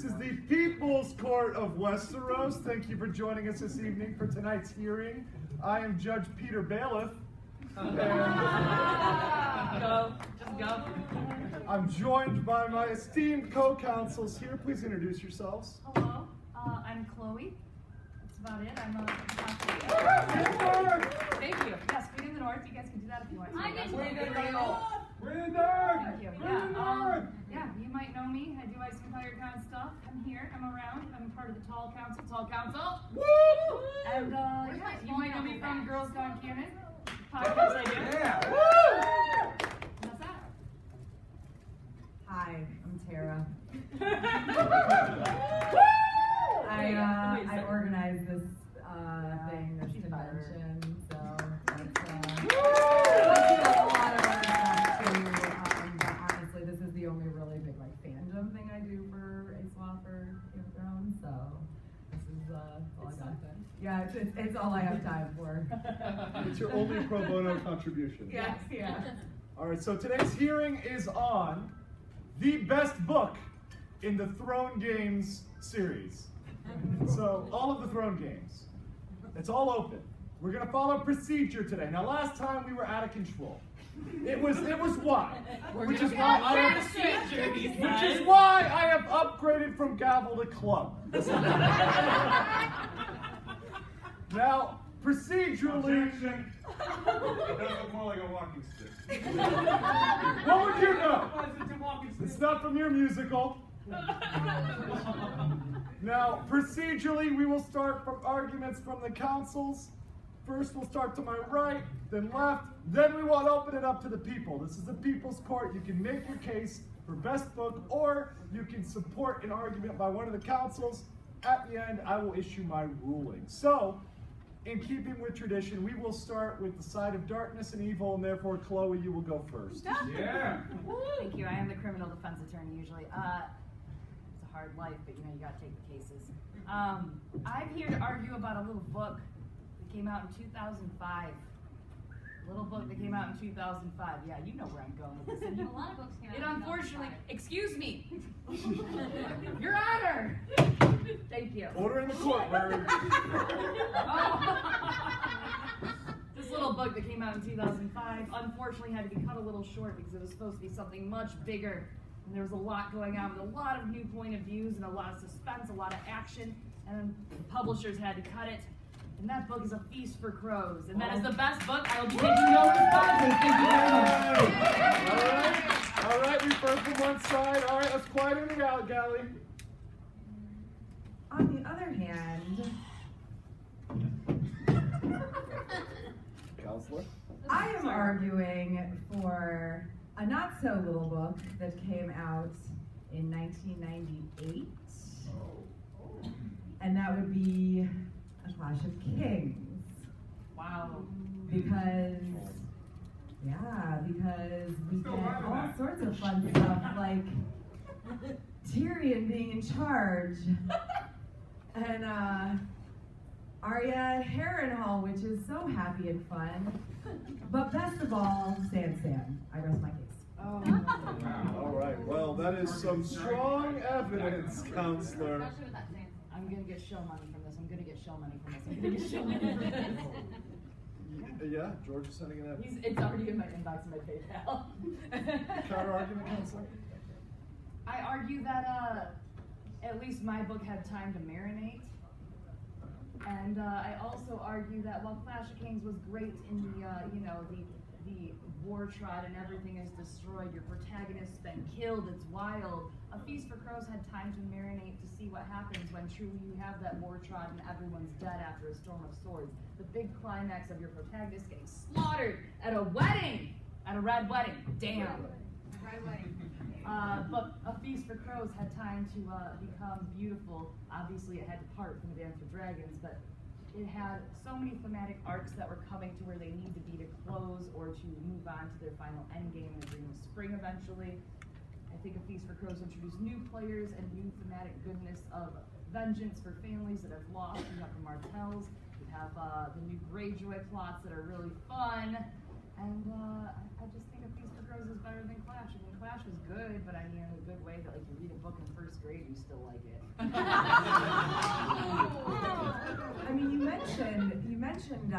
This is the People's Court of Westeros. Thank you for joining us this evening for tonight's hearing. I am Judge Peter Bailiff. Go. Just go. I'm joined by my esteemed co-counsels here. Please introduce yourselves. Hello, I'm Chloe. That's about it. I'm a Thank you. Yes, Queen in the North. You guys can do that if you want to. I did. We're in the Thank you. Yeah, you might know me. I do Ice and Fire Con stuff. I'm here. I'm around. I'm part of the Tall Council. Woo! And yeah, you might know me from Girls Gone Canon. Podcast I do. Yeah. Woo! What's that? Hi, I'm Tara. I organized this thing, this convention, so that's a lot of work too. But honestly, this is the only really big like fandom thing I do for ASOIAF or Game of Thrones, so this is all I got. Yeah, it's all I have time for. It's your only pro bono contribution. Yes, yeah. All right, so today's hearing is on the best book in the Throne Games series. So, all of the Throne Games. It's all open. We're going to follow procedure today. Now, last time we were out of control. It was why? Which is why I have upgraded from gavel to club. Now, procedurally, It does look more like a walking stick. what would you know? It's not from your musical. Now, procedurally, we will start from arguments from the councils. First, we'll start to my right, then left, then we will open it up to the people. This is the people's court. You can make your case for best book, or you can support an argument by one of the councils. At the end, I will issue my ruling. So, in keeping with tradition, we will start with the side of darkness and evil, and therefore, Chloe, you will go first. Yeah. Thank you. I am the criminal defense attorney usually. It's a hard life, but you know, you gotta take the cases. I'm here to argue about a little book that came out in 2005. Little book that came out in 2005. Yeah, you know where I'm going with this. A lot of books came out. It unfortunately, excuse me, Your Honor. Thank you. Order in the court, Larry. This little book that came out in 2005 unfortunately had to be cut a little short because it was supposed to be something much bigger. And there was a lot going on with a lot of new point of views and a lot of suspense, a lot of action, and the publishers had to cut it. And that book is A Feast for Crows. And that is the best book. I will be taking no responsibility. Thank you very much. All right, we've heard from one side. All right, let's quiet in the galley. On the other hand, Counselor? I am arguing for a not so little book that came out in 1998, and that would be A Clash of Kings. Wow. Because we get all sorts of fun stuff like Tyrion being in charge, and Arya Harrenhal, which is so happy and fun. But best of all, Stan. I rest my case. Oh. All right, well, that is some strong evidence, Counselor. Especially with that Sam. I'm going to get show money from this. I'm going to get show money from this. Yeah, George is sending an evidence. It's already in my inbox in my PayPal. Counter argument, Counselor? I argue that at least my book had time to marinate. And I also argue that while Clash of Kings was great in the war trot and everything is destroyed, your protagonist's been killed, it's wild. A Feast for Crows had time to marinate to see what happens when truly you have that war trot and everyone's dead after a storm of swords. The big climax of your protagonist getting slaughtered at a wedding, at a red wedding. Damn. Right away. But A Feast for Crows had time to become beautiful. Obviously, it had to part from A Dance with Dragons, but it had so many thematic arcs that were coming to where they need to be to close or to move on to their final endgame in Dream of Spring eventually. I think A Feast for Crows introduced new players and new thematic goodness of vengeance for families that have lost. You have the Martells, you have the new Greyjoy plots that are really fun. And I just think A Feast for Crows is better than Clash. I mean, Clash was good, but I mean in a good way that like you read a book in first grade, you still like it. I mean, you mentioned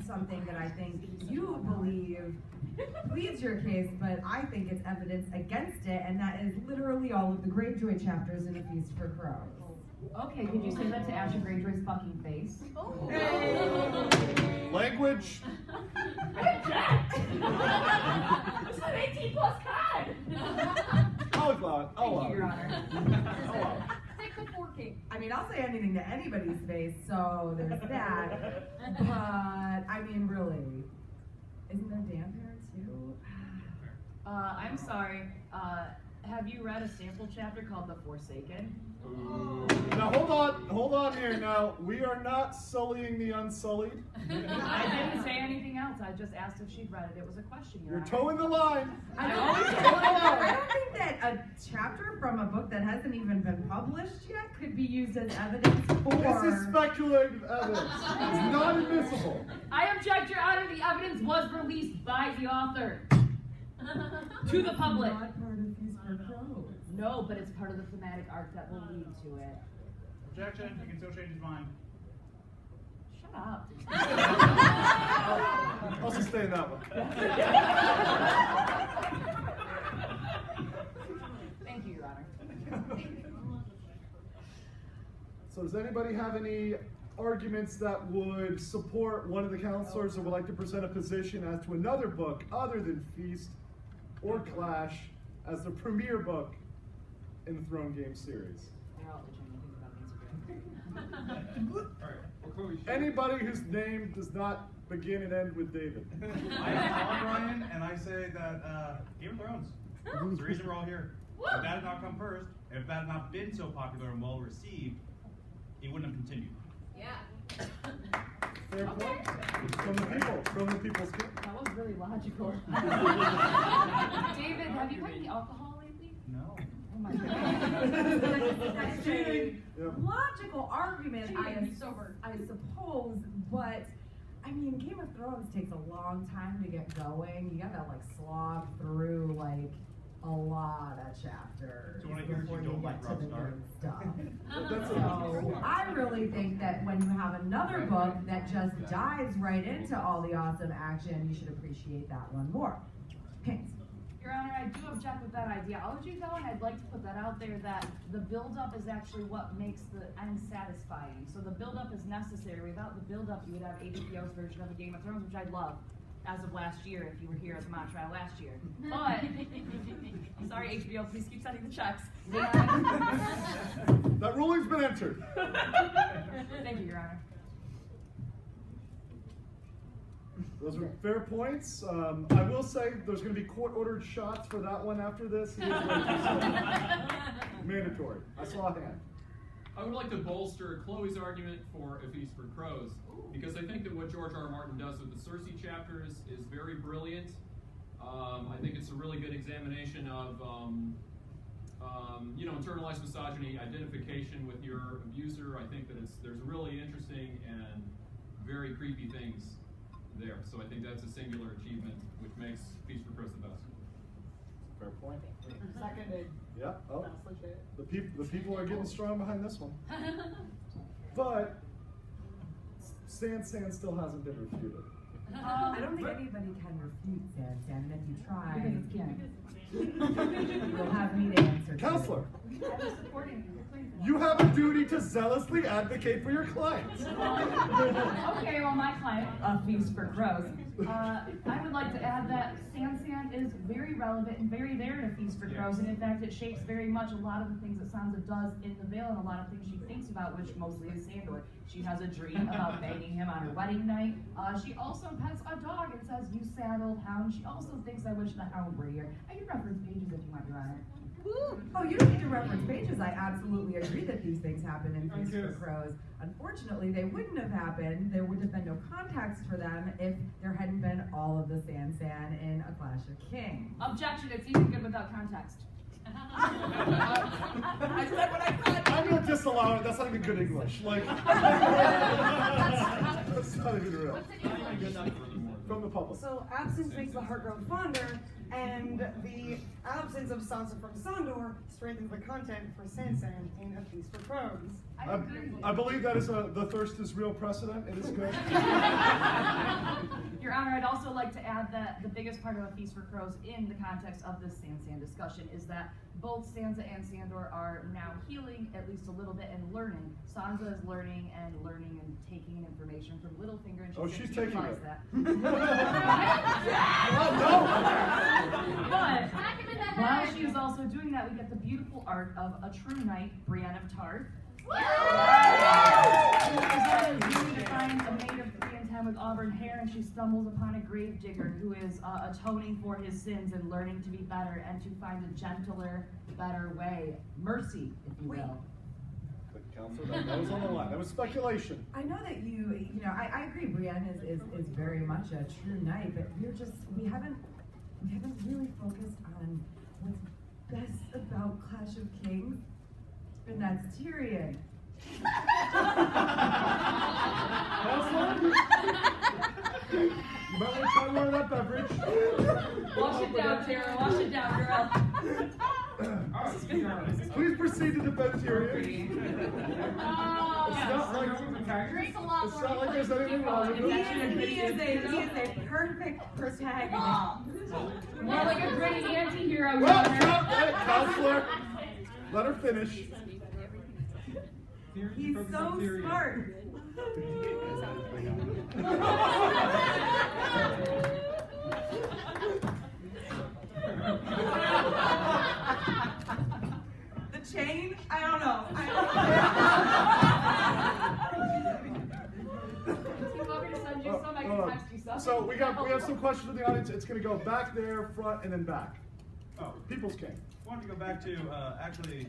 something that I think you believe pleads your case, but I think it's evidence against it, and that is literally all of the Greyjoy chapters in A Feast for Crows. Okay, could you say that to Ashley Greyjoy's fucking face? Language. This is an 18+ card! I'll allow it. I'll allow Thank you, it. Your Honor. I'll allow it. Take the forking. I mean, I'll say anything to anybody's face, so there's that. But, I mean, really, isn't there Dan here too? I'm sorry. Have you read a sample chapter called The Forsaken? Now hold on here. Now we are not sullying the unsullied. I didn't say anything else. I just asked if she'd read it. It was a question, Your You're Honor. towing the line. I don't think that a chapter from a book that hasn't even been published yet could be used as evidence for. This is speculative evidence. It's not admissible. I object, Your Honor. The evidence was released by the author to the public. Not part of Feast for Crows. No, but it's part of the thematic arc that will lead to it. Objection, he can still change his mind. Shut up. I'll sustain that one. Thank you, Your Honor. So does anybody have any arguments that would support one of the counselors or would like to present a position as to another book other than Feast or Clash as the premier book in the Throne Game series? They're all itching to think about Instagram. Alright, well, Chloe, Anybody whose name does not begin and end with David. I am Alan Ryan, and I say that Game of Thrones is the reason we're all here. If that had not come first, if that had not been so popular and well received, it wouldn't have continued. Yeah. Fair point. From the people, from the people's king. That was really logical. David, have you had any alcohol lately? No. Oh my god. That's a Yep. logical argument, I sober. suppose, but I mean, Game of Thrones takes a long time to get going. You gotta like slog through like a lot of chapters So when I hear before you you don't get like to Rob the Stark. good stuff. That's So I really think that when you have another book that just dives right into all the awesome action, you should appreciate that one more. Kings. Your Honor, I do object with that ideology though, and I'd like to put that out there that the build-up is actually what makes the end satisfying. So the build-up is necessary. Without the build-up, you would have HBO's version of a Game of Thrones, which I love, as of last year, if you were here at the mock trial last year. But, sorry HBO, please keep sending the checks. That ruling's been entered. Thank you, Your Honor. Those are fair points. I will say there's going to be court-ordered shots for that one after this. It is mandatory. I saw a hand. I would like to bolster Chloe's argument for A Feast for Crows, because I think that what George R. R. Martin does with the Cersei chapters is very brilliant. I think it's a really good examination of, internalized misogyny, identification with your abuser. I think that there's really interesting and very creepy things there. So I think that's a singular achievement, which makes Feast for Crows the best. Fair point. Seconded. Yeah. Oh, the people are getting strong behind this one. But Sand still hasn't been refuted. I don't think anybody can refute Sand, and if you try, you'll have me to answer. Counselor, I'm supporting you. you have a duty to zealously advocate for your clients. Okay, well, my client, A Feast for Crows, I would like to add that Sand is very relevant and very there in A Feast for Crows, and in fact, it shapes very much a lot of the things that Sansa does in the Vale and a lot of things she thinks about, which mostly is Sandor. She has a dream about banging him on her wedding night. She also pets a dog and says, "You sad old hound." She also thinks, "I wish the hound were here." I can reference pages if you want, Your Honor. Oh, you don't need to reference pages. I absolutely agree that these things happen in Feast for Crows. Unfortunately, they wouldn't have happened. There would have been no context for them if there hadn't been all of the Sand in A Clash of Kings. Objection, it's even good without context. I said what I said. I'm going to disallow it. That's not even good English. Like, that's not even real. Not even good enough for the more. From the public. So absence makes the heart grow fonder, and the absence of Sansa from Sandor strengthens the content for Sansan in A Feast for Crows. I believe that is the thirst is real precedent. It is good. Your Honor, I'd also like to add that the biggest part of A Feast for Crows in the context of this Sansan discussion is that both Sansa and Sandor are now healing at least a little bit and learning. Sansa is learning and taking information from Littlefinger, and She's seems to taking realize it. that. Oh, But while she is also doing that, we get the beautiful art of a true knight, Brienne of Tarth. She finds a maid of 3 and 10 with auburn hair, and she stumbles upon a gravedigger who is atoning for his sins and learning to be better and to find a gentler, better way. Mercy, if you will. Counselor, that was on the line. That was speculation. I know that you know, I agree Brienne is very much a true knight, but we haven't really focused on what's best about Clash of Kings, and that's Tyrion. You might want to try more of that beverage. Wash it down, Tara. Wash it down, girl. Please proceed to defend Tyrion. Drink a lot It's more. not like there's anything wrong with He it. is a perfect protagonist. More like a gritty anti-hero, Your Well, Honor. Counselor, let her finish. He's so smart. The chain? I don't know. Do you want me to send you some? I can text you some. So we have some questions from the audience. It's going to go back there, front, and then back. Oh, People's King. I want to go back to actually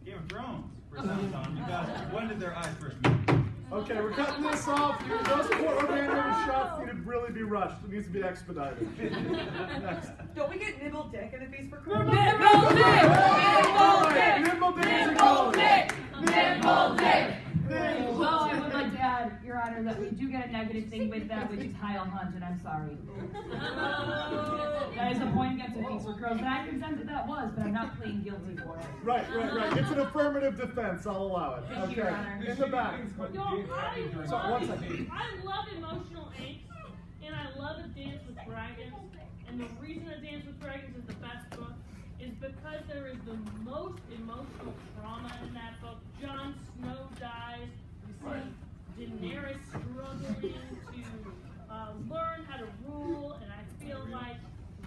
Game of Thrones for Samson, because when did their eyes first meet? Okay, we're cutting this off. Those coordinated shots need to really be rushed. It needs to be expedited. Next. Don't we get nibble dick in A Feast for Crows? Nimble dick! Nimble dick! Nimble dick! Nimble dick! Nimble Well, I would like to add, Your Honor, that we do get a negative thing with that, which is Kyle Hunt, and I'm sorry. That is a point against A Feast for Crows, and I consent that was, but I'm not pleading guilty for it. Right. It's an affirmative defense. I'll allow it. Thank you, Your Honor. In the back. Yo, So, one second. I love emotional angst, and I love A Dance with Dragons. And the reason A Dance with Dragons is the best book is because there is the most emotional trauma in that book. Jon Snow dies. We see Daenerys struggling to learn how to rule, and I feel like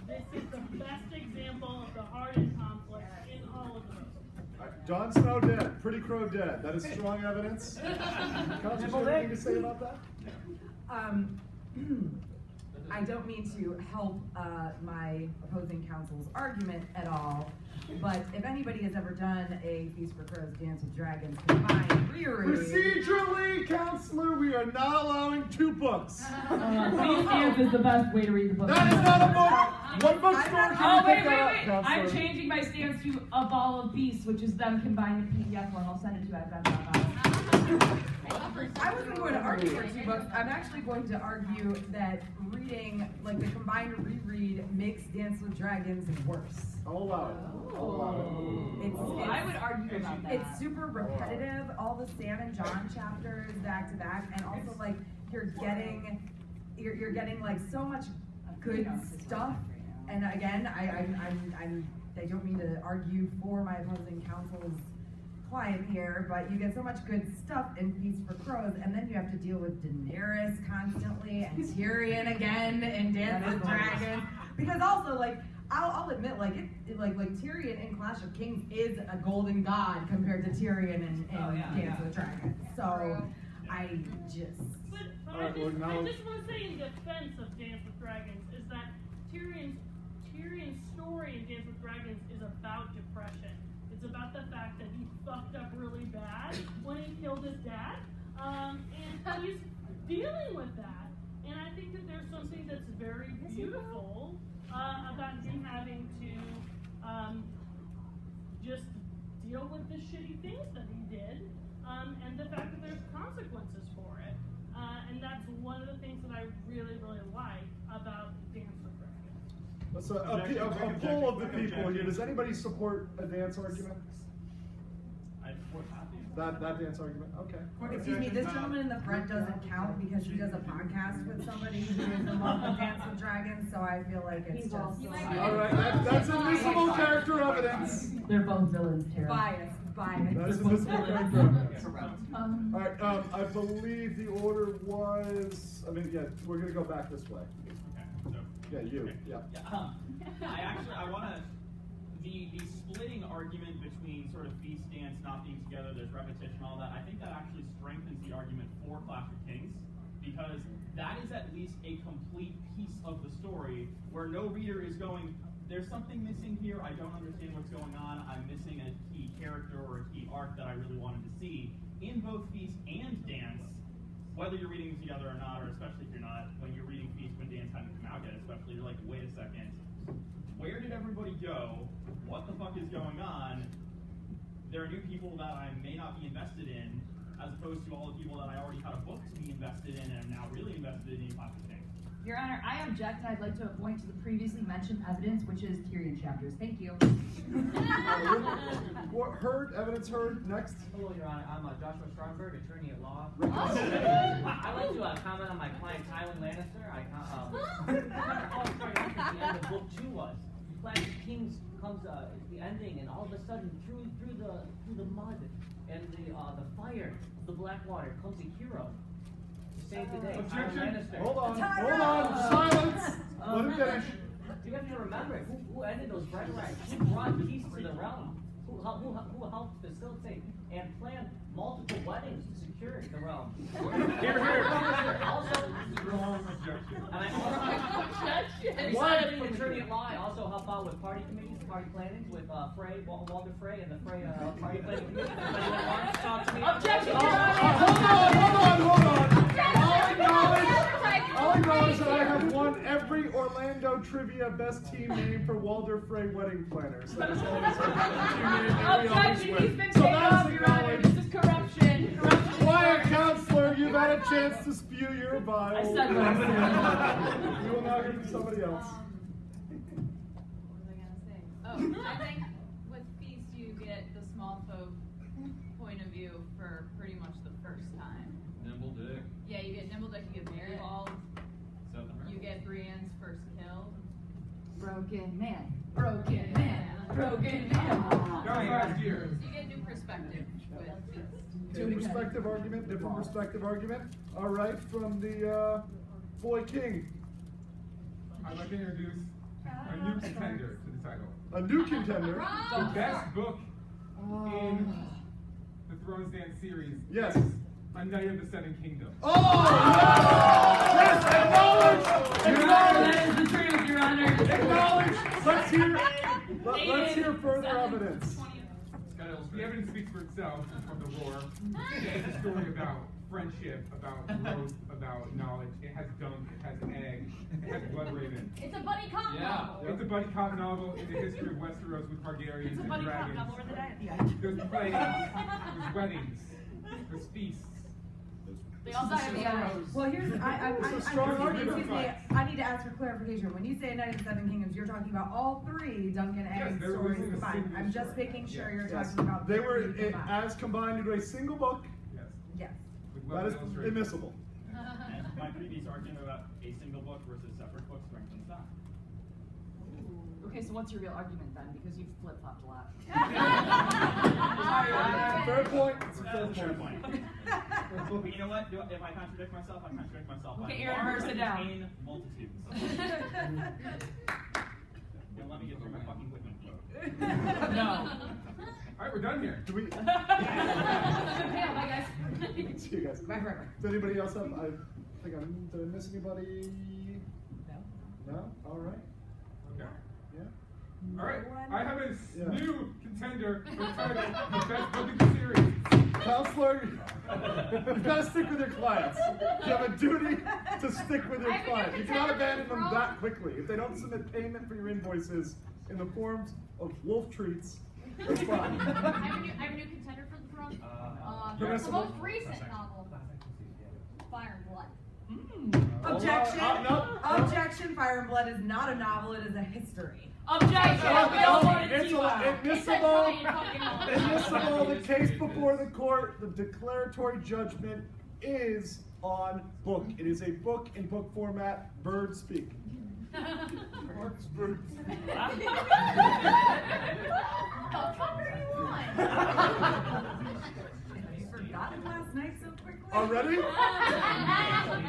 this is the best example of the hardest conflict in all of the books. Jon Snow dead. Pretty Crow dead. That is strong evidence. Counselor, anything to say about that? I don't mean to help my opposing counsel's argument at all, but if anybody has ever done a Feast for Crows Dance with Dragons combined reread, Procedurally, Counselor, we are not allowing 2 books. Please Dance is the best way to read the book. That is not a book. One book store Oh, can wait, pick that up, I'm Counselor. changing my stance to A Ball of Beasts, which is them combined in PDF form. I'll send it to you. I've got that. I wasn't going to argue for 2 books. I'm actually going to argue that reading, like the combined reread, makes Dance with Dragons worse. I'll allow it. I would argue about that. It's super repetitive. All the Sam and John chapters back to back, and also like you're getting like so much good stuff. And again, I don't mean to argue for my opposing counsel's client here, but you get so much good stuff in Feast for Crows, and then you have to deal with Daenerys constantly and Tyrion again in Dance with Dragons. Because also, like, I'll admit, like Tyrion in Clash of Kings is a golden god compared to Tyrion in Dance with Dragons. So I just. But Alright, I well, just now- want to say in defense of Dance with Dragons is that Tyrion's story in Dance with Dragons is about depression. It's about the fact that he fucked up really bad when he killed his dad, and he's dealing with that. And I think that there's something that's very beautiful about him having to just deal with the shitty things that he did, and the fact that there's consequences for it. And that's one of the things that I really, really like about So a Objection, poll of the objection, people here. objection. Does anybody support a dance argument? I support Matthew. That dance argument? Okay. Excuse me, this gentleman in the front doesn't count because he does a podcast with somebody who is in love with Dance with Dragons, so I feel like it's just. All right, that's admissible character evidence. They're both villains, Tara. Biased. That is admissible character evidence. Correct. All right, I believe the order was. I mean, yeah, we're gonna go back this way. Okay, so. Yeah, you. Yeah. I want to, the splitting argument between sort of feast dance not being together, there's repetition, all that, I think that actually strengthens the argument for Clash of Kings, because that is at least a complete piece of the story where no reader is going, there's something missing here, I don't understand what's going on, I'm missing a key character or a key arc that I really wanted to see. In both feast and dance, whether you're reading them together or not, or especially if you're not, when you're reading feast when dance hadn't come out yet, especially, you're like, wait a second, where did everybody go? What the fuck is going on? There are new people that I may not be invested in, as opposed to all the people that I already had a book to be invested in and am now really invested in Clash of Kings. Your Honor, I object, and I'd like to point to the previously mentioned evidence, which is Tyrion chapters. Thank you. Evidence heard. Next. Hello, Your Honor. I'm Joshua Stromberg, attorney at law. Oh. I'd like to comment on my client, Tywin Lannister. The end of book 2 was. Clash of Kings comes the ending, and all of a sudden, through the mud and the fire of the Blackwater comes a hero to save the day. Tywin Lannister. Hold on. Silence. Let him finish. You have to remember who ended those red rags, who brought peace to the realm, who helped facilitate and plan multiple weddings to secure the realm. Also, attorney at law, I also help out with party committees, party plannings with Walter Frey, and the Frey party planning committee. If anyone wants to talk to me. Objection, Hold on. I'll acknowledge that I have won every Orlando trivia best team name for Walter Frey wedding planners. That is always a team name every Objection, always he's been win. So paid that's off, Your Honor. acknowledged. This is corruption. Quiet, counselor. You've had a chance to spew your bile. I said what I You will now hear from somebody else. I think with Feast you get the small folk point of view for pretty much the first time. Nimble Dick. Yeah, you get Nimbledick, you get devolved, you get Brienne's first kill. Broken man. Broken man. Broken man. You get new perspective with Feast. Different perspective argument. All right, from the Boy King. I'd like to introduce a new contender to the title. A new contender. The best book in the Thrones Dance series. Yes. Is A Knight of the Seven Kingdoms. Oh! Yes! Acknowledge! That is the truth, Your Honor. Acknowledge! Let's hear further evidence. The evidence speaks for itself from the roar. It's a story about friendship, about growth, about knowledge. It has dunk, it has egg, it has blood raven. It's a buddy cop novel. It's a buddy cop novel in the history of Westeros with Targaryens It's a and buddy cop dragons. novel where they die at the end. There's plays, there's weddings, there's feasts. They all die at the end. Well, here's, It's a strong argument. excuse me, I need to ask for clarification. When you say A Knight of the Seven Kingdoms, you're talking about all 3 Duncan Egg they're stories releasing a combined. single I'm just story. making sure you're Yes. talking about They the were 3 combined. as combined into a single book. Yes. Yes. With That is well-illustrated. admissible. And my previous argument about a single book versus separate books strengthens that. Okay, so what's your real argument then? Because you've flip-flopped a lot. Fair point. Fair point. But you know what? If I contradict myself, I contradict myself. Okay, I Aaron, large sit down. contain multitudes. Don't let me get through my fucking Whitman quote. No. All right, we're done here. Do we? Yeah, bye guys. See you guys. Bye forever. Does anybody else have? Did I miss anybody? No. No? All right. Okay. Yeah. All right, I have a Yeah. new contender for the title, the best book in the series. Counselor, you gotta stick with your clients. You have a duty to stick with your client. You cannot abandon them that quickly. If they don't submit payment for your invoices in the forms of wolf treats, that's fine. I have a new contender for the throne. The Permissible. most recent novel, Fire and Blood. Objection. No. Objection. Fire and Blood is not a novel. It is a history. Objection! We don't want to see Admissible. The case before the court, the declaratory judgment is on book. It is a book in book format. Birds speak. Birds. What the fuck are you on? You forgot it last night so quickly. Already?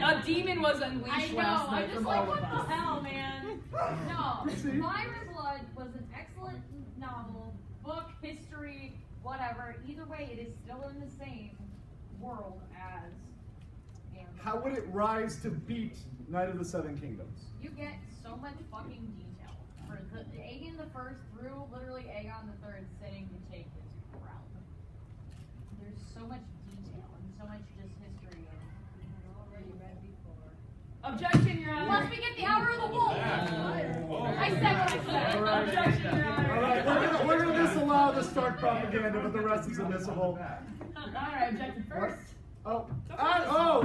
A demon was unleashed last night I'm just from like, all what of the us. hell, man? No, See? Fire and Blood was an excellent novel, book, history, whatever. Either way, it is still in the same world as Game of How would it rise to beat Knight of the Seven Kingdoms? You get so much fucking detail. For the Aegon the First through literally Aegon the Third sitting to take his crown. There's so much detail and so much just history and already read before. Objection, Your Honor. Plus we get the Hour of the Wolf. I said what I said. Objection, Your Honor. All right, we're gonna disallow the Stark propaganda, but the rest is admissible. Your Honor, I objected first. Oh,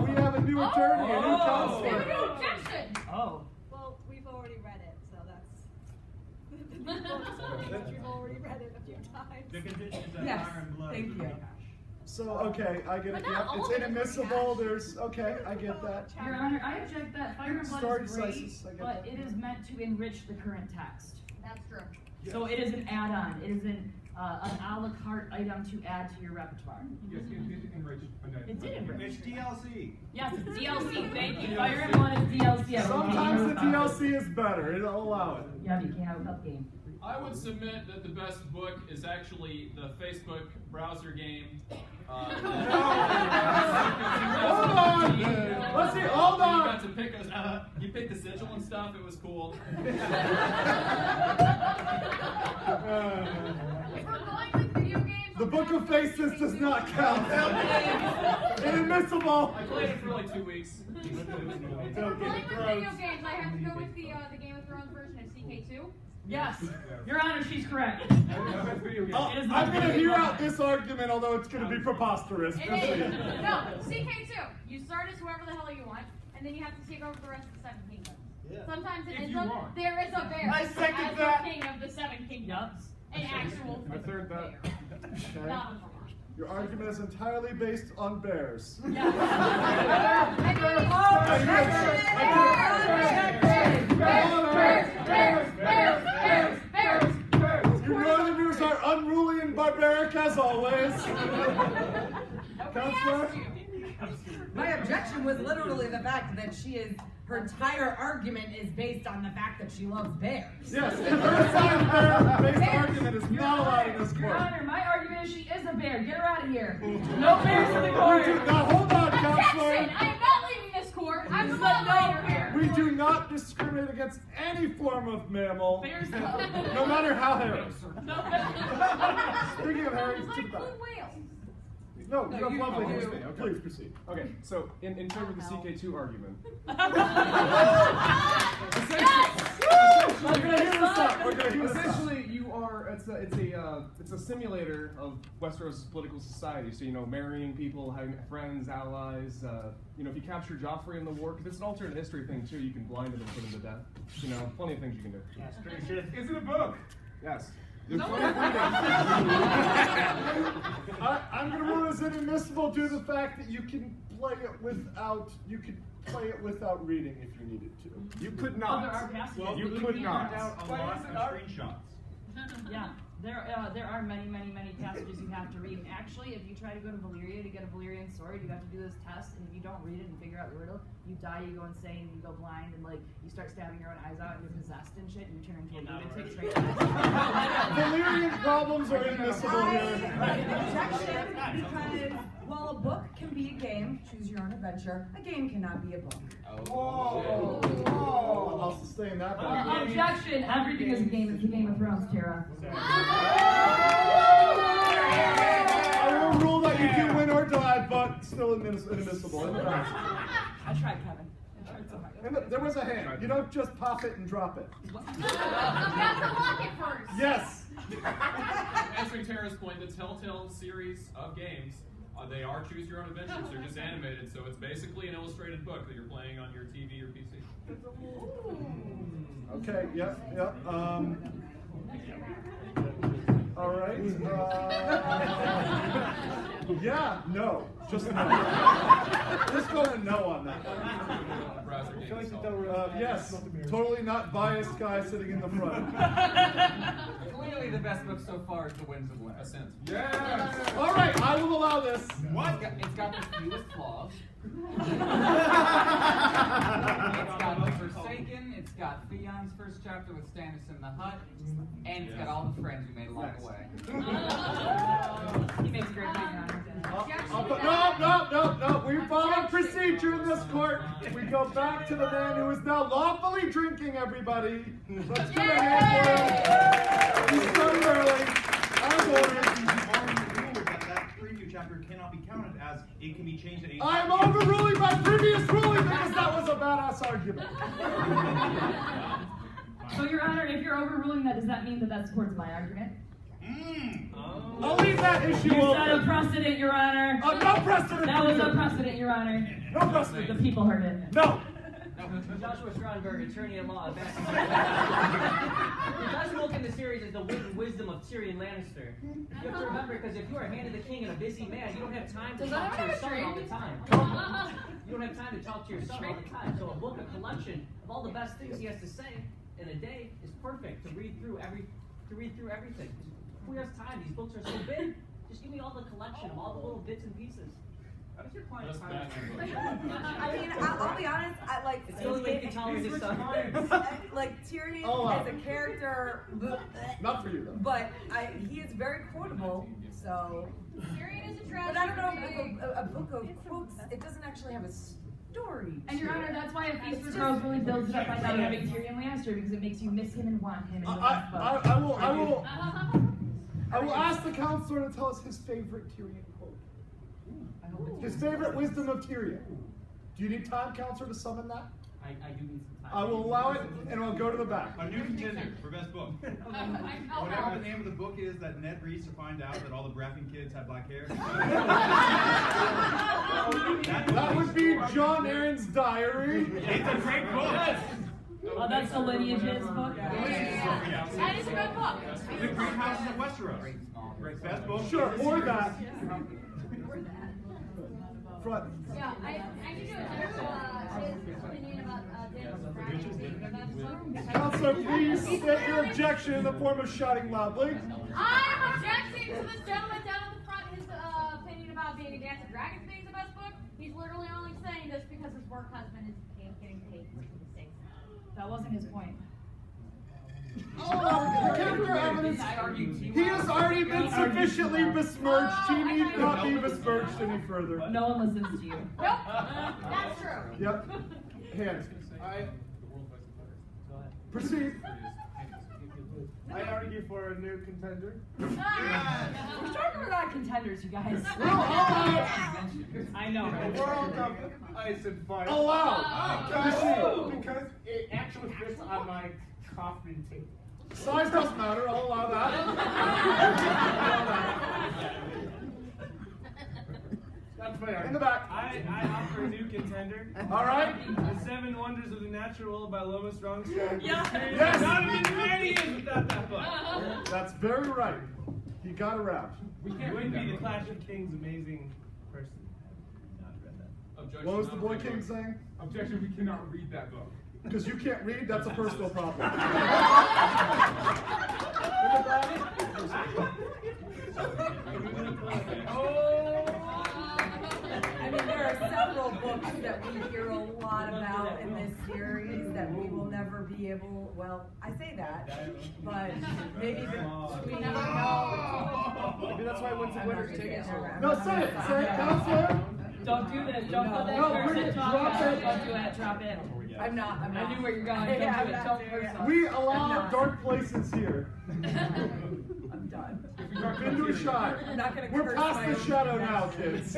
we have a new attorney, a new counsel. We have a new objection. Oh. Well, we've already read it, so that's. We've already read it a few times. The condition is that Yes, Fire and Blood thank is a you. rehash. So, okay, I get it. But Yeah, not all it's of it is inadmissible. rehash. Okay, I get that. Your Honor, I object that Fire and Blood Story is great, slices, I get but that. it is meant to enrich the current text. That's true. So it is an add-on. It is an a la carte item to add to your repertoire. Yes, it enriched. It did enrich. It's DLC. Yes, it's DLC. Thank you. Fire and Blood is DLC. Sometimes the DLC is better. It'll allow it. Yeah, but you can't have a cup game. I would submit that the best book is actually the Facebook browser game. Hold on! Let's see, hold on! You got to pick you picked the sigil and stuff, it was cool. If we're going with video games, The Book of Faces does not count. Inadmissible. I played it for like 2 weeks. if we're going with video games, I have to go with the Game of Thrones version of CK2. Yes. Your Honor, she's correct. I'm gonna hear out this argument, although it's gonna be preposterous. It is. No, CK2. You start as whoever the hell you want, and then you have to take over the rest of the Seven Kingdoms. Sometimes it ends up there is a bear I second as that. the king of the Seven Kingdoms. An actual I third that. bear. Okay. Not a farm. Your argument is entirely based on bears. Your Northerners are unruly and barbaric as always. Counselor? My objection was literally the fact that her entire argument is based on the fact that she loves bears. Yes, and her side bear-based argument is not allowed in this Your court. Honor, my argument is she is a bear. Get her out of here. No bears in the court. Now hold on, Objection! Counselor. I'm not leaving this court. I'm the moderator here. We do not discriminate against any form of mammal, Bears no matter how hairy. Speaking of hairy, Does that to the back. include whales? No, you have lovely hair. Okay. Please proceed. Okay, so in terms of the CK2 argument, We're gonna hear this out. We're gonna hear this out. essentially it's a simulator of Westeros political society. So marrying people, having friends, allies. If you capture Joffrey in the war, because it's an alternate history thing too. You can blind him and put him to death. Plenty of things you can do. Is it a book? Yes. I'm going to rule as inadmissible due to the fact that you can play it without reading if you needed to. You could Oh, there are not. passages. Well, You we could can not. print out a lot of screenshots. Yeah, there are many passages you have to read. And actually, if you try to go to Valyria to get a Valyrian sword, you have to do this test, and if you don't read it and figure out the riddle, you die, you go insane, you go blind, and you start stabbing your own eyes out, and you're possessed and shit, and you turn into a lunatic straight up. Valyrian problems are inadmissible here. Objection, because while a book can be a game, choose your own adventure, a game cannot be a book. Oh, I'll sustain that. Objection! Everything is a game. It's the Game of Thrones, Tara. I will rule that you do win or die, but still inadmissible. I tried, Kevin. I tried so hard. And there was a hand. You don't just pop it and drop it. You have to lock it first. Yes. Answering Tara's point, the Telltale series of games They are choose your own adventures. They're just animated, so it's basically an illustrated book that you're playing on your TV or PC. Okay, yep. All right. Yeah, no. Just no. Just go with no on that. Yes, totally not biased guy sitting in the front. Clearly the best book so far is The Winds of Winter. Ascent. Yes! All right, I will allow this. What? It's got the fewest flaws. It's got The Forsaken, it's got Theon's first chapter with Stannis in the hut, and it's got all the friends we made along the way. He makes a great point. No. We follow procedure in this court. We go back to the man who is now lawfully drinking, everybody. Let's give a hand for him. He started early. I'm ordered. That preview chapter cannot be counted as it can be changed at any time. I'm overruling my previous ruling because that was a badass argument. So, Your Honor, if you're overruling that, does that mean that supports my argument? I'll leave that issue You open. set a precedent, Your Honor. No precedent. That was a precedent, Your Honor. No precedent. The people heard it. No. Joshua Stromberg, attorney-at-law. The best book in the series is The Wit and Wisdom of Tyrion Lannister. You have to remember, because if you are hand of the king and a busy man, you don't have time to talk to your son all the time. You don't have time to talk to your son all the time. So a book, a collection of all the best things he has to say in a day is perfect to read through everything. Who has time? These books are so big. Just give me all the collection of all the little bits and pieces. How does your client time? I mean, I'll be honest. I like. It's the only way you can tolerate this stuff. Like Tyrion as a character. Not for you though. But he is very quotable. So. Tyrion is a trash. But I don't know if a book of quotes. It doesn't actually have a story. And Your Honor, that's why A Feast for Crows really builds it up by not having Tyrion Lannister, because it makes you miss him and want him in the last book. I will ask the counselor to tell us his favorite Tyrion quote. His favorite wisdom of Tyrion. Do you need time, counselor, to summon that? I do need some time. I will allow it, and we'll go to the back. A new contender for best book. Whatever the name of the book is that Ned reads to find out that all the Baratheon kids have black hair. That would be John Aaron's diary. It's a great book. Oh, that's the Lineages book? That is a good book. The Great Houses of Westeros. Best book. Sure, or that. Front. Yeah, I need to know his opinion about Daniel's Dragons. Counselor, please state your objection in the form of shouting loudly. I'm objecting to this gentleman down at the front, his opinion about being a Dance of Dragons being the best book. He's literally only saying this because his work husband is getting paid for the mistakes. That wasn't his point. The character evidence. He has already been sufficiently besmirched. He need not be besmirched any further. No one listens to you. Nope, that's true. Yep. Hand. Proceed. I argue for a new contender. We're talking about contenders, you guys. I know. World of Ice and Fire. Allowed. Because it actually fits on my coffee table. Size doesn't matter. I'll allow that. That's fair. In the back. I offer a new contender. All right. The Seven Wonders of the Natural World by Lomas Strongstrand. Yes. Not even 90 years without that book. That's very right. You got around. We can't would be the Clash of Kings amazing person. Not read that. Objection, What was the not boy read king book. saying? Objection, we cannot read that book. Because you can't read, that's a personal problem. I mean, there are several books that we hear a lot about in this series that we will never be able, well, I say that, but maybe we never know. Maybe that's why Winds of Winter's taking so long. No, say it, counselor. Don't do this. Don't put that curse it. Drop it. Don't do it. Drop it. I'm not. I knew where you're going. Don't do it. Don't curse us. We allow dark places here. I'm done. Been to a shy. I'm not gonna We're curse past my the own shadow death. now, kids.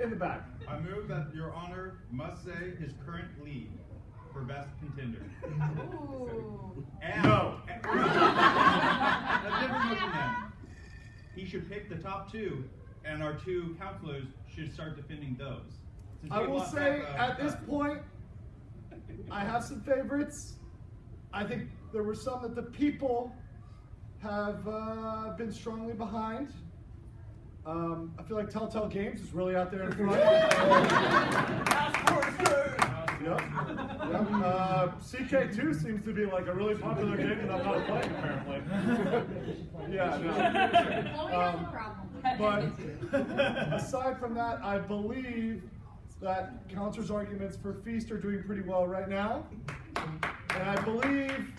In the back. I move that Your Honor must say his current lead for best contender. Ooh. And No. A different motion then. He should pick the top two and our two counselors should start defending those. Since I we will lost say, track of, at this point, I have some favorites. I think there were some that the people have been strongly behind. I feel like Telltale Games is really out there in front. Yep. CK2 seems to be like a really popular game that I'm not playing, apparently. Yeah, no. But aside from that, I believe that Counselor's arguments for Feast are doing pretty well right now. And I believe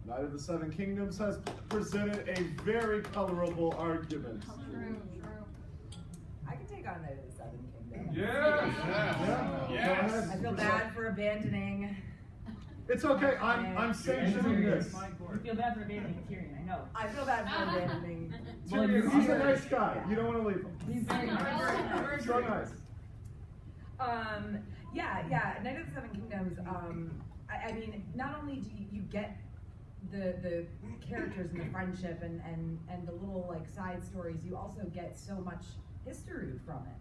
Knight of the Seven Kingdoms has presented a very colorable argument. I can take on Knight of the Seven Kingdoms. Yeah. I feel bad for abandoning. It's okay. I'm sanctioning this. You feel bad for abandoning Tyrion, I know. I feel bad for abandoning. Tyrion, he's a nice guy. You don't want to leave him. He's very nice. So nice. Yeah. Knight of the Seven Kingdoms. I mean, not only do you get the characters and the friendship and the little like side stories, you also get so much history from it.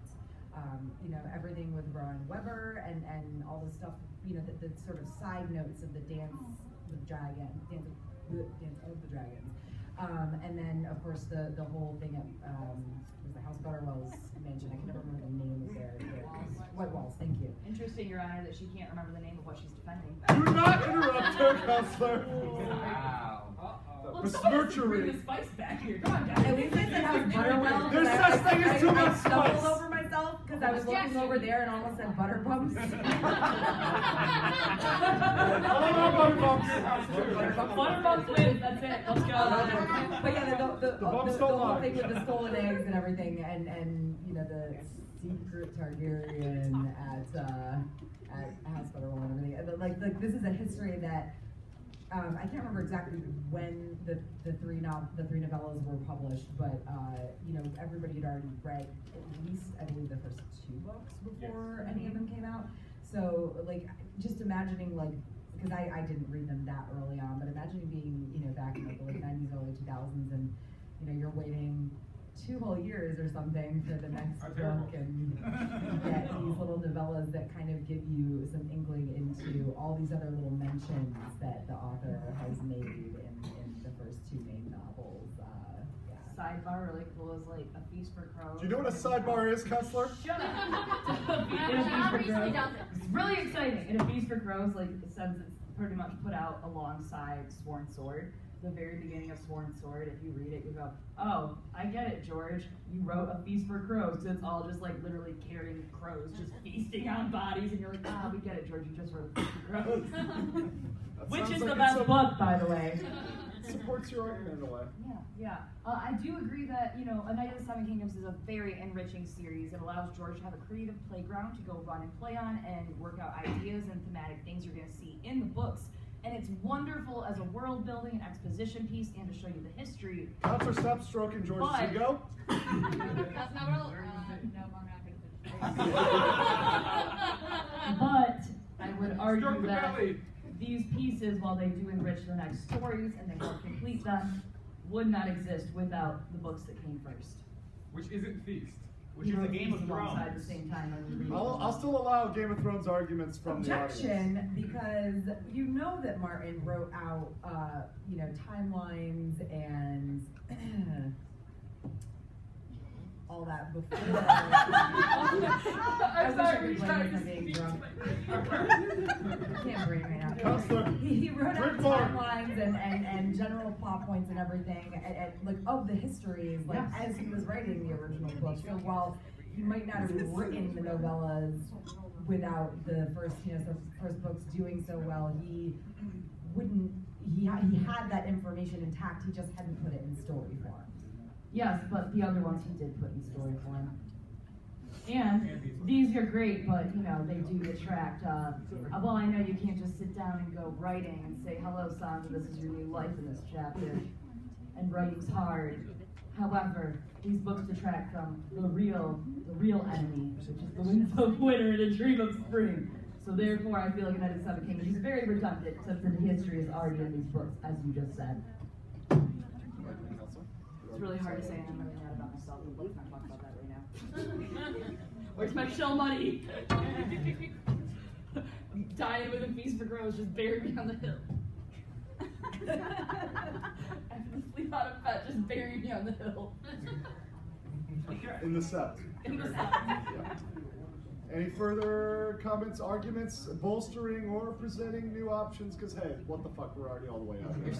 Everything with Rowan Weber and all the stuff, the sort of side notes of the dance of the dragons. And then of course the whole thing at was the House Butterwell's mansion. I can never remember the name of their White Walls. Thank you. Interesting, Your Honor, that she can't remember the name of what she's defending. Do not interrupt her, Counselor. Wow. Besmirchery. Bring the spice back here. Come on, guys. At least I said House Butterwell. There's such thing as too much I stumbled spice. over myself because I was looking over there and almost said butter bumps. Butter bumps wins. That's it. Let's go. But yeah, the whole lie. thing with the stolen eggs and everything, and the secret Targaryen at House Butterwell and everything. Like this is a history that I can't remember exactly when the three novellas were published, but everybody had already read at least I believe the first 2 books before any of them came out. So like just imagining because I didn't read them that early on, but imagining being back in the late 90s, early 2000s, and you're waiting 2 whole years or something for the next book, and you get these little novellas that kind of give you some inkling into all these other little mentions that the author has made in the first 2 main novels. Sidebar really cool is like A Feast for Crows. Do you know what a sidebar is, Counselor? Shut up! It's really exciting. In A Feast for Crows, it says it's pretty much put out alongside Sworn Sword. The very beginning of Sworn Sword, if you read it, you go, oh, I get it, George. You wrote A Feast for Crows. So it's all just literally carrying crows, just feasting on bodies, and you're like, we get it, George. You just wrote A Feast for Crows. Which is the best book, by the way. Supports your argument in a way. Yeah. I do agree that, A Knight of the Seven Kingdoms is a very enriching series. It allows George to have a creative playground to go run and play on and work out ideas and thematic things you're going to see in the books. And it's wonderful as a world building and exposition piece and to show you the history. Counselor, stop stroking George's ego. That's not what no, I'm not going to But I would argue that these pieces, while they do enrich the next stories and they help complete them, would not exist without the books that came first. Which isn't Feast. Which is a Game of Thrones. At the same time, I'll still allow Game of Thrones arguments from the audience. Objection, because that Martin wrote out, timelines and all that before. I wish I could blame him for being drunk. I can't brain right now. Counselor, He wrote out drink more. timelines and general plot points and everything, of the histories, as he was writing the original book. So while he might not have written the novellas without the first books doing so well, he had that information intact. He just hadn't put it in story form. Yes, but the other ones he did put in story form. And these are great, but they do detract. Well, I know you can't just sit down and go writing and say, hello, Sansa, this is your new life in this chapter. And writing's hard. However, these books detract from the real enemy, which is the winds of winter and a dream of spring. So therefore, I feel like Knight of the Seven Kingdoms is very redundant, since the history is already in these books, as you just said. It's really hard to say, and I'm really mad about myself, but let's not talk about that right Where's my shell money? Dying with a feast for crows, just bury me on the hill. After the sleep out of bed, just bury me on the hill. In the set. In the set. Yeah. Any further comments, arguments, bolstering, or presenting new options? Because, hey, what the fuck, we're already all the way out here.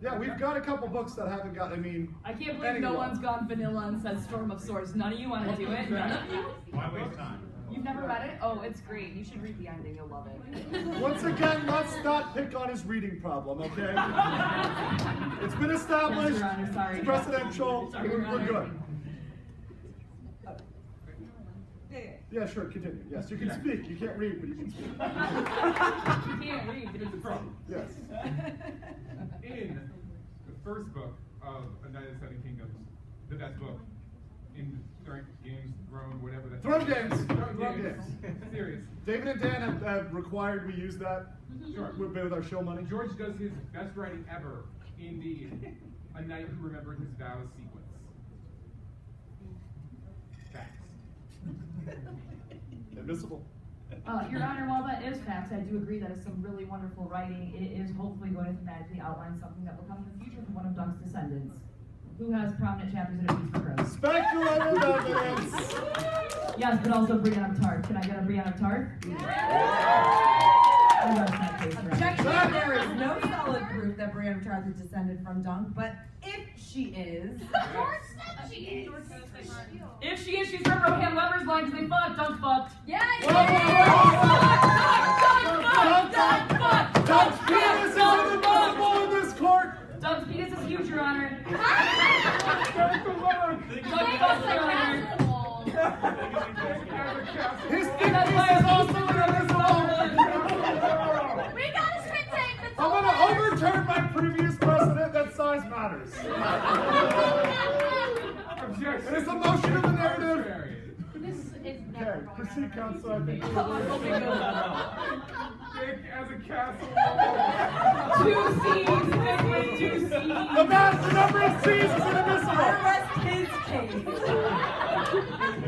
Yeah, we've got a couple books that haven't got, I mean... I can't believe no one's gone vanilla and said Storm of Swords. None of you want to do it? None of you? Why waste time? You've never read it? Oh, it's great. You should read the ending. You'll love it. Once again, let's not pick on his reading problem, okay? It's been established. Yes, Your Honor, sorry. It's precedential. Sorry, Your We're Honor. good. Yeah, sure, continue. Yes, you can speak. You can't read, but you can speak. You can't read, but it's a problem. Yes. In the first book of A Night of the Seven Kingdoms, the best book in Games, Throne, whatever that. Throne Games. Throne Games. Serious. David and Dan have required we use that. Sure. With our show money. George does his best writing ever in the A Knight Who Remembered His Vows sequence. Facts. Admissible. Your Honor, while that is facts, I do agree that it's some really wonderful writing. It is hopefully going to thematically outline something that will come in the future from one of Dunk's descendants, who has prominent chapters in A Feast for Crows. Speculative evidence! Yes, but also Brienne of Tarth. Can I get a Brienne of Tarth? Objection, there is no solid proof that Brienne of Tarth is descended from Dunk, but if she is... George said she is. If she is, she's from Rohan Weber's line because they fucked. Dunk fucked. Yeah, Dunk's penis is inadmissible in this court! Dunk's penis is huge, Your Honor. His penis is also inadmissible! We got a spit take. I'm gonna overturn my previous precedent that size matters. Objection. It is a motion of the narrative. This is Okay, never going proceed, on. counsel. I think Thick as a castle. 2 C's, thick with 2 C's. the number of C's is inadmissible. I rest his case.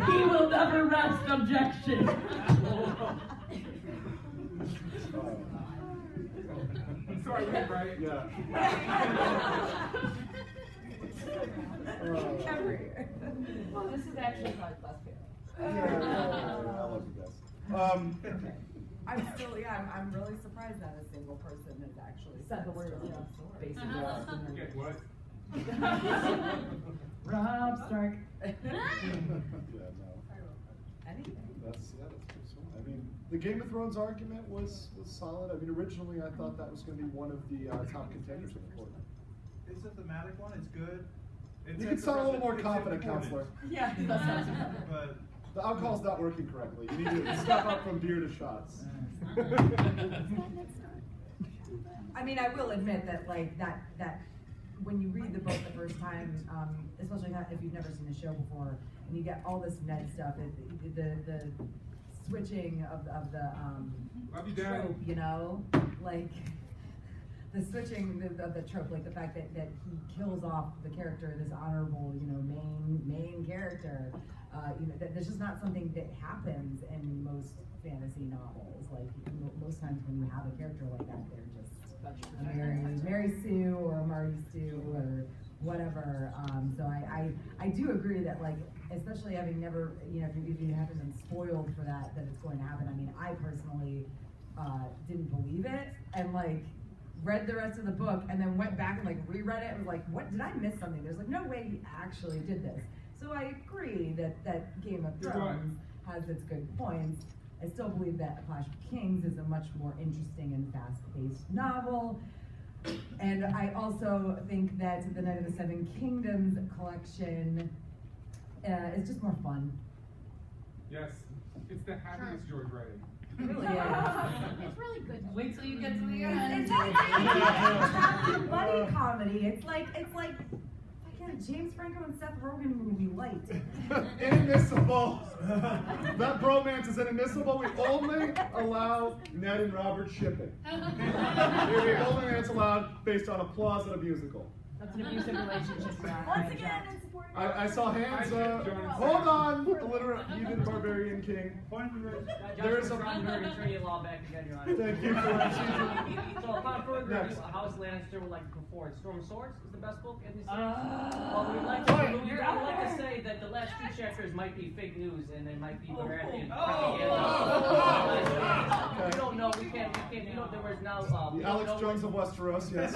He will never rest. Objection. I'm sorry, you hit right? Yeah. Well, this is actually my best favorite. I love you guys. I'm really surprised that a single person has actually Said the word, Storm yeah. of Swords. Basically. Get what? Rob Stark. Yeah, no. Anything. That's pretty smart. I mean, the Game of Thrones argument was solid. I mean, originally I thought that was going to be one of the top contenders in the court. It's a thematic one. It's good. It You can sets sound a little the more precedent. confident, It's important. counselor. Yeah, that sounds good. But The alcohol's not working correctly. You need to step up from beer to shots. I mean, I will admit that, like, that when you read the book the first time, especially if you've never seen the show before, and you get all this Ned stuff, the switching of the Love you, Dad. trope, you know, like the switching of the trope, like the fact that he kills off the character, this honorable, you know, main character. You know, that's just not something that happens in most fantasy novels. Like most times when you have a character like that, they're just Mary Sue or Marty Sue or whatever. So I do agree that, like, especially having never, you know, if you haven't been spoiled for that it's going to happen. I mean, I personally didn't believe it and like read the rest of the book and then went back and like reread it and was like, what, did I miss something? There's like no way he actually did this. So I agree that Game of Thrones has its good points. I still believe that A Clash of Kings is a much more interesting and fast-paced novel. And I also think that the Night of the Seven Kingdoms collection is just more fun. Yes. It's the happiest George writing. It really is. It's really good. Wait till you get to the end. It's a buddy comedy. It's like again, James Franco and Seth Rogen movie light. Inadmissible. That bromance is inadmissible. We only allow Ned and Robert shipping. The only it's allowed based on applause at a musical. That's an abusive relationship. Your Honor. Once again, in support of I saw hands. Hold on, illiterate heathen barbarian king. There is a. Joshua turn your law back again, Your Honor. Thank you for choosing. So upon further Next. review, House Lannister would like to put forward Storm Swords is the best book in the series. Well, we'd like to say that the last 2 chapters might be fake news and they might be Baratheon propaganda. We don't know. We can't. You know, there was now. The Alex Jones of Westeros, yes.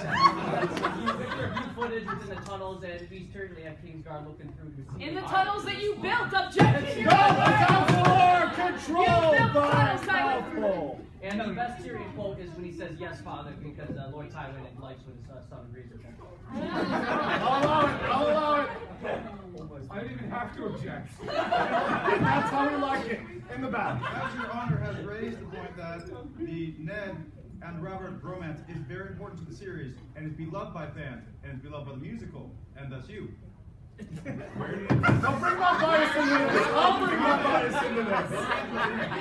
Review footage within the tunnels, and we certainly have Kingsguard looking through to see. In the tunnels that you built, objection! Go, Counselor! Controlled by mouthful! And the best Tyrion quote is when he says, "Yes, Father," because Lord Tywin likes when his son agrees with him. I'll allow it. I didn't even have to object. And that's how we like it. In the back. As Your Honor has raised the point that the Ned and Robert romance is very important to the series and is beloved by fans and is beloved by the musical, and thus you. Don't bring my bias into this. I'll bring my bias into this.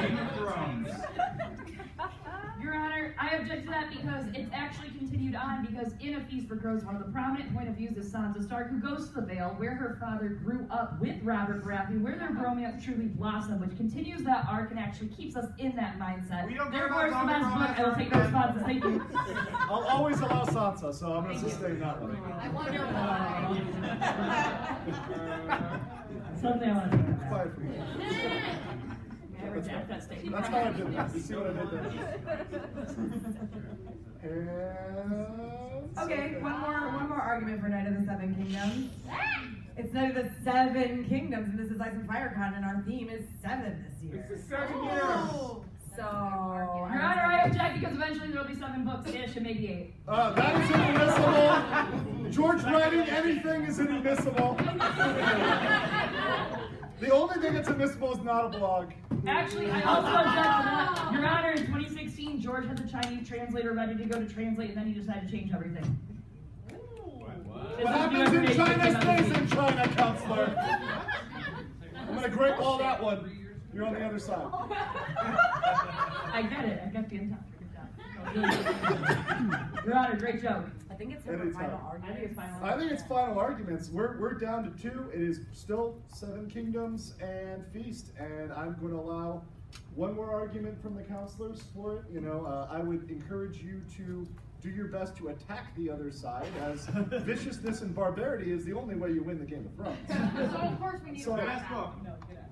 Game of Thrones. Your Honor, I object to that because it's actually continued on because in A Feast for Crows, one of the prominent point of views is Sansa Stark, who goes to the Vale, where her father grew up with Robert Baratheon, where their bromance truly blossomed, which continues that arc and actually keeps us in that mindset. We don't care Therefore, it's the about best book. romance I will take no responses. Thank you. I'll always allow Sansa, so I'm going to sustain that one. I wonder why. Something I want to think about. Quiet for me. I reject that statement. That's how I did that. You see what I did there? And... Okay, one more argument for Night of the Seven Kingdoms. It's Night of the Seven Kingdoms, and this is Ice and Firecon, and our theme is 7 this year. It's the 7 years. So, Your Honor, I object because eventually there will be 7 books-ish and maybe 8. that is inadmissible. George writing anything is inadmissible. The only thing that's admissible is not a blog. Actually, I also object to that. Your Honor, in 2016, George had the Chinese translator ready to go to translate, and then he decided to change everything. What happens in China stays in China, Counselor. I'm going to great wall that one. You're on the other side. I get it. I got the intent. Your Honor, great joke. I think it's Anytime. final argument. I think it's final. I think it's final arguments. We're down to 2. It is still 7 Kingdoms and Feast, and I'm going to allow one more argument from the counselors for it. You know, I would encourage you to do your best to attack the other side, as viciousness and barbarity is the only way you win the Game of Thrones. So of course we need So- to Last book.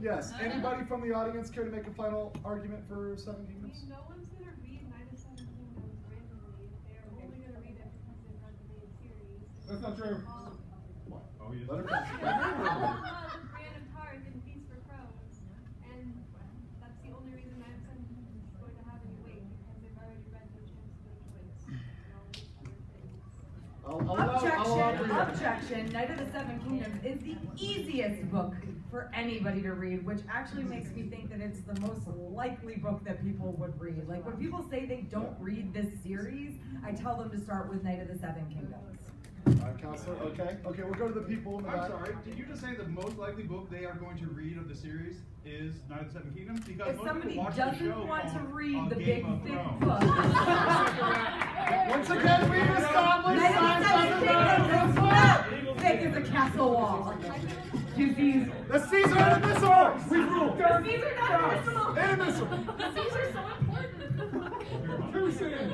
Yes. Anybody from the audience care to make a final argument for 7 Kingdoms? No one's gonna read Night of Seven Kingdoms randomly. They're only gonna read it because they've read the main series. That's not true. Oh, yes. Let her They finish. all love Brienne of Tarth and Feast for Crows, and that's the only reason Night of Seven Kingdoms is going to have any weight because they've already read the Chance of the Twins and all these other things. I'll allow Objection. Night of the Seven Kingdoms is the easiest book for anybody to read, which actually makes me think that it's the most likely book that people would read. Like when people say they don't read this series, I tell them to start with Night of the Seven Kingdoms. Counselor, okay, we'll go to the people in the I'm back. sorry, did you just say the most likely book they are going to read of the series is Night of the Seven Kingdoms? Because If most somebody people watch the doesn't show want to called read the Game big of thick Thrones. book, Once again, we established Night of the Seven Kingdoms is not thick as a castle wall. The C's are inadmissible! We rule! The C's are not inadmissible! Inadmissible! The C's are so important! Two sins.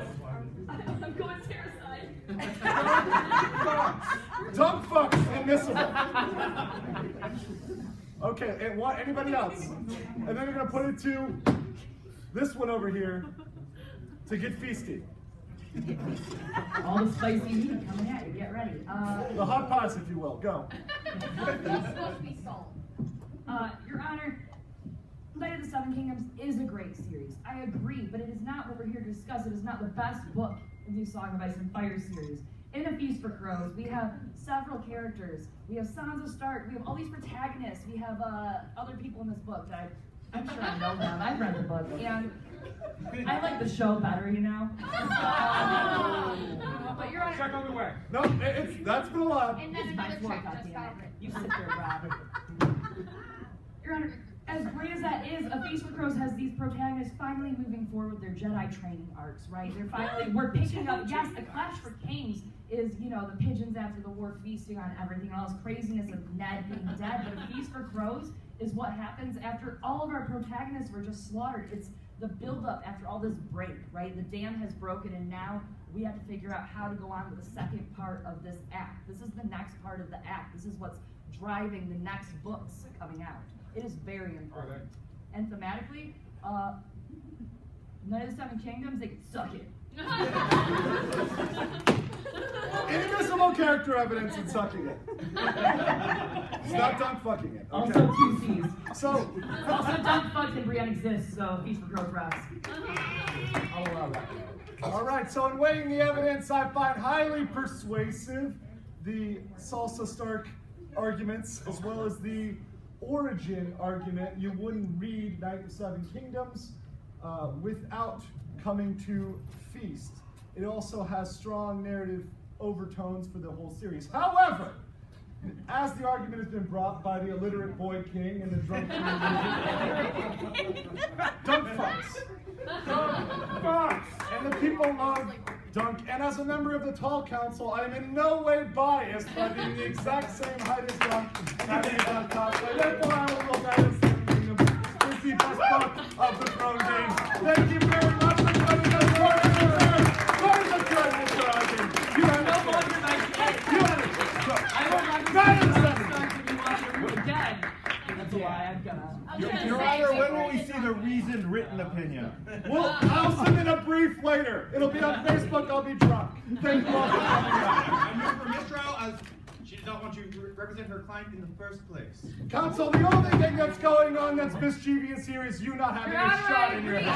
I'm going Sarah-side. Dumb fucks, admissible. Okay, and what? Anybody else? And then you're gonna put it to this one over here to get feisty. All the spicy meat coming at you. Get ready. The hot pots, if you will. Go. It's supposed to be salt. Your Honor, Night of the Seven Kingdoms is a great series. I agree, but it is not what we're here to discuss. It is not the best book in the Song of Ice and Fire series. In A Feast for Crows, we have several characters. We have Sansa Stark. We have all these protagonists. We have other people in this book that I'm sure I know them. I've read the book, and I like the show better, you know. But Your Honor, Check on the way. No, that's been allowed. And then it's my another fault, check just goddammit. got You sit there, Rob. Your Honor, as great as that is, A Feast for Crows has these protagonists finally moving forward with their Jedi training arcs, right? We're picking up, yes, A Clash for Kings is, the pigeons after the war feasting on everything else, craziness of Ned being dead, but A Feast for Crows is what happens after all of our protagonists were just slaughtered. It's the build-up after all this break, right? The dam has broken, and now we have to figure out how to go on with the second part of this act. This is the next part of the act. This is what's driving the next books coming out. It is very important. And thematically, Night of the Seven Kingdoms, they can suck it. Invisible character evidence in sucking it. It's not dunk fucking it. Okay. Also two C's. So also dunk fucks and Brienne exists, so Feast for Crows rocks. I'll allow that. Alright, so in weighing the evidence, I find highly persuasive the Sansa Stark arguments, as well as the origin argument. You wouldn't read Knight of Seven Kingdoms without coming to Feast. It also has strong narrative overtones for the whole series. However, as the argument has been brought by the illiterate boy king and the drunk dunk fucks. Dunk fucks! And the people love dunk. And as a member of the Tall Council, I am in no way biased by being the exact same height as Dunk and having a dunk cosplay. Therefore, I will rule Knight of the Seven Kingdoms is the best book of the throne game. Thank you very much. Your Honor, when will we see the reasoned written opinion? Well, I'll submit a brief later. It'll be on Facebook. I'll be drunk. Thank you all for coming back. I move for mistrial as she did not want you to represent her client in the first place. Counsel, the only thing that's going on that's mischievous here is you not having a shot in your head.